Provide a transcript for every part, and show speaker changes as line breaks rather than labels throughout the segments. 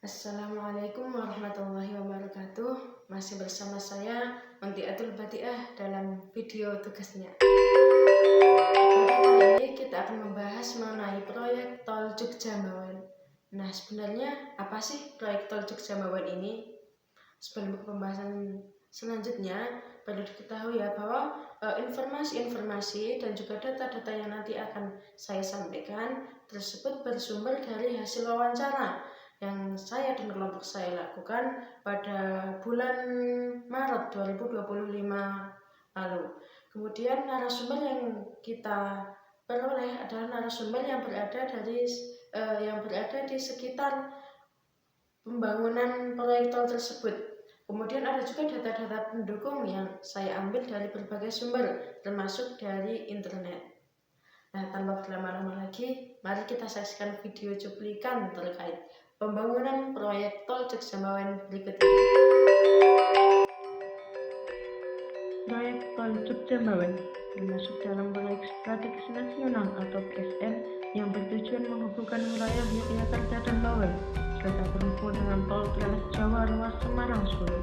Assalamualaikum warahmatullahi wabarakatuh. Masih bersama saya Muntiatul Badiah dalam video tugasnya. Pada kali ini kita akan membahas mengenai proyek Tol Jogja-Bawen. Nah, sebenarnya apa sih proyek Tol Jogja-Bawen ini? Sebelum pembahasan selanjutnya, perlu diketahui ya bahwa informasi-informasi dan juga data-data yang nanti akan saya sampaikan tersebut bersumber dari hasil wawancara yang saya dan kelompok saya lakukan pada bulan Maret 2025 lalu. Kemudian narasumber yang kita peroleh adalah narasumber yang berada di sekitar pembangunan proyek tol tersebut. Kemudian ada juga data-data pendukung yang saya ambil dari berbagai sumber, termasuk dari internet. Nah, tanpa berlama-lama lagi, mari kita saksikan video cuplikan terkait pembangunan proyek Tol Jogja-Bawen berikut ini. Proyek Tol Jogja-Bawen termasuk dalam proyek strategis nasional atau PSN yang bertujuan menghubungkan wilayah Yogyakarta dan Bawen serta terhubung dengan tol Trans Jawa ruas Semarang Solo.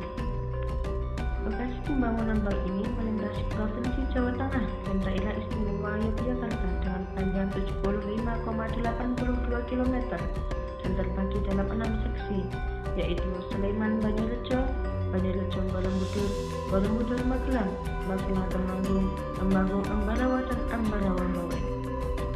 Lokasi pembangunan tol ini melintasi Provinsi Jawa Tengah dan Daerah Istimewa Yogyakarta dengan panjang 75,82 km dan terbagi dalam 6 seksi, yaitu Sleman Banjarjo, Banjarjo Borobudur, Borobudur Magelang, Magelang Temanggung, Temanggung Ambarawa dan Ambarawa Bawen.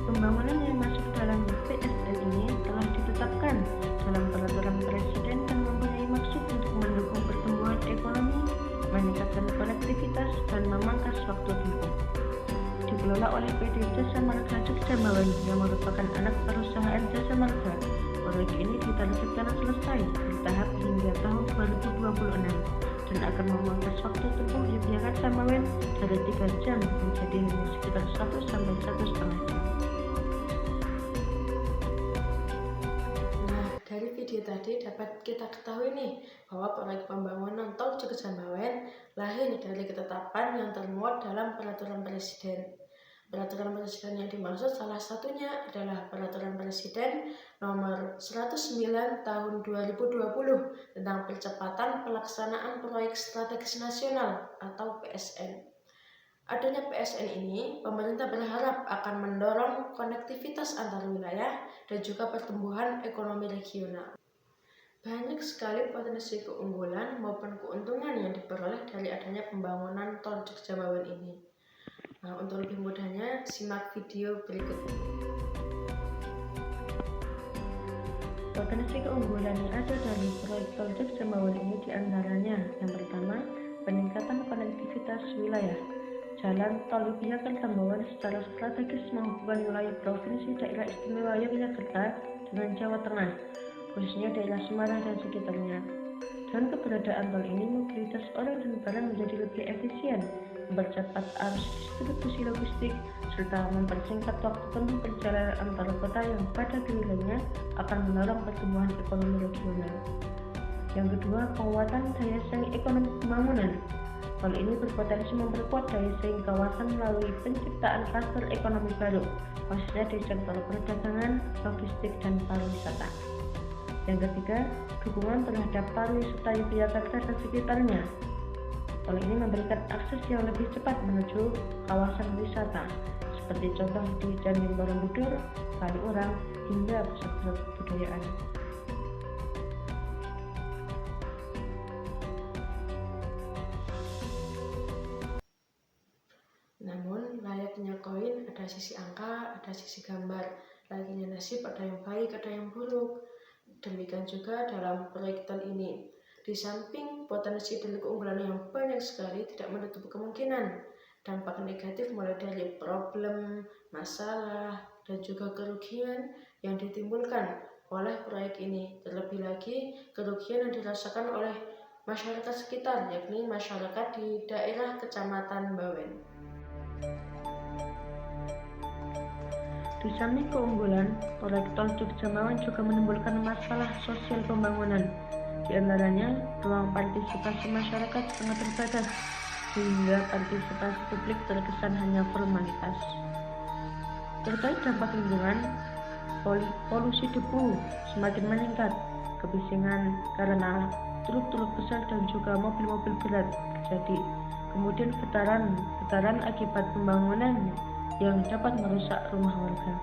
Pembangunan yang masuk dalam PSN ini telah ditetapkan dalam peraturan Presiden dan mempunyai maksud untuk mendukung pertumbuhan ekonomi, meningkatkan konektivitas dan memangkas waktu tempuh. Dikelola oleh PT Jasa Marga Jogja-Bawen yang merupakan anak perusahaan Jasa Marga. Proyek ini ditargetkan selesai bertahap hingga tahun 2026 dan akan memangkas waktu tempuh Yogyakarta-Bawen dari 3 jam menjadi sekitar 1 sampai 1,5 jam. Nah, dari video tadi dapat kita ketahui nih bahwa proyek pembangunan Tol Jogja-Bawen lahir dari ketetapan yang termuat dalam Peraturan Presiden. Peraturan Presiden yang dimaksud salah satunya adalah Peraturan Presiden Nomor 109 Tahun 2020 tentang percepatan pelaksanaan proyek strategis nasional atau PSN. Adanya PSN ini, pemerintah berharap akan mendorong konektivitas antar wilayah dan juga pertumbuhan ekonomi regional. Banyak sekali potensi keunggulan maupun keuntungan yang diperoleh dari adanya pembangunan Tol Jogja-Bawen ini. Nah, untuk lebih mudahnya, simak video berikut ini. Potensi keunggulan yang ada dari proyek Tol Jogja-Bawen ini diantaranya yang pertama, peningkatan konektivitas wilayah. Jalan Tol Yogyakarta-Bawen secara strategis menghubungkan wilayah Provinsi Daerah Istimewa Yogyakarta dengan Jawa Tengah, khususnya daerah Semarang dan sekitarnya. Dengan keberadaan tol ini, mobilitas orang dan barang menjadi lebih efisien, mempercepat arus distribusi logistik, serta mempersingkat waktu tempuh perjalanan antar kota yang pada wilayahnya akan mendorong pertumbuhan ekonomi regional. Yang kedua, penguatan daya saing ekonomi pembangunan. Tol ini berpotensi memperkuat daya saing kawasan melalui penciptaan klaster ekonomi baru, khususnya di sektor perdagangan, logistik, dan pariwisata. Yang ketiga, dukungan terhadap pariwisata Yogyakarta dan sekitarnya. Tol ini memberikan akses yang lebih cepat menuju kawasan wisata, seperti contoh di Candi Borobudur, Kaliurang, hingga pusat kebudayaan. Namun, layaknya koin ada sisi angka, ada sisi gambar. Layaknya nasib ada yang baik, ada yang buruk. Demikian juga dalam proyek tol ini. Di samping potensi dan keunggulan yang banyak sekali, tidak menutup kemungkinan dampak negatif mulai dari problem, masalah, dan juga kerugian yang ditimbulkan oleh proyek ini. Terlebih lagi, kerugian yang dirasakan oleh masyarakat sekitar, yakni masyarakat di daerah Kecamatan Bawen. Di samping keunggulan, proyek Tol Jogja-Bawen juga menimbulkan masalah sosial pembangunan. Di antaranya, ruang partisipasi masyarakat sangat terbatas, sehingga partisipasi publik terkesan hanya formalitas. Terkait dampak lingkungan, polusi debu semakin meningkat kebisingan karena truk-truk besar dan juga mobil-mobil berat terjadi. Kemudian getaran akibat pembangunan yang dapat merusak rumah warga.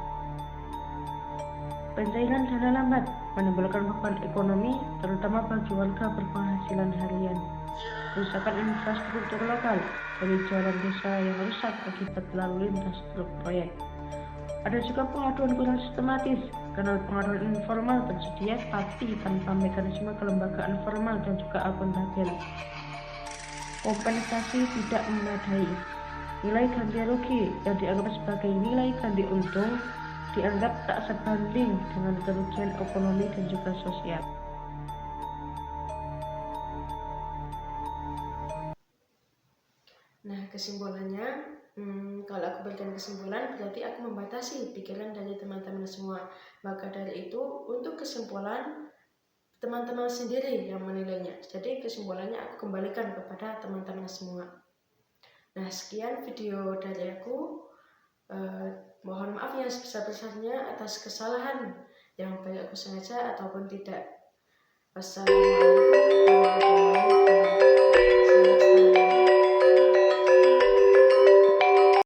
Pencairan dana lambat menimbulkan beban ekonomi, terutama bagi warga berpenghasilan harian. Kerusakan infrastruktur lokal dari jalan desa yang rusak akibat lalu lintas truk proyek. Ada juga pengaduan kurang sistematis, kanal pengaduan informal tersedia tapi tanpa mekanisme kelembagaan formal dan juga akuntabel. Kompensasi tidak memadai. Nilai ganti rugi yang dianggap sebagai nilai ganti untung dianggap tak sebanding dengan kerugian ekonomi dan juga sosial. Nah, kesimpulannya, kalau aku berikan kesimpulan, berarti aku membatasi pikiran dari teman-teman semua. Maka dari itu, untuk kesimpulan, teman-teman sendiri yang menilainya. Jadi kesimpulannya aku kembalikan kepada teman-teman semua. Nah, sekian video dari aku. Mohon maaf yang sebesar-besarnya atas kesalahan yang baik aku sengaja ataupun tidak. Wassalamualaikum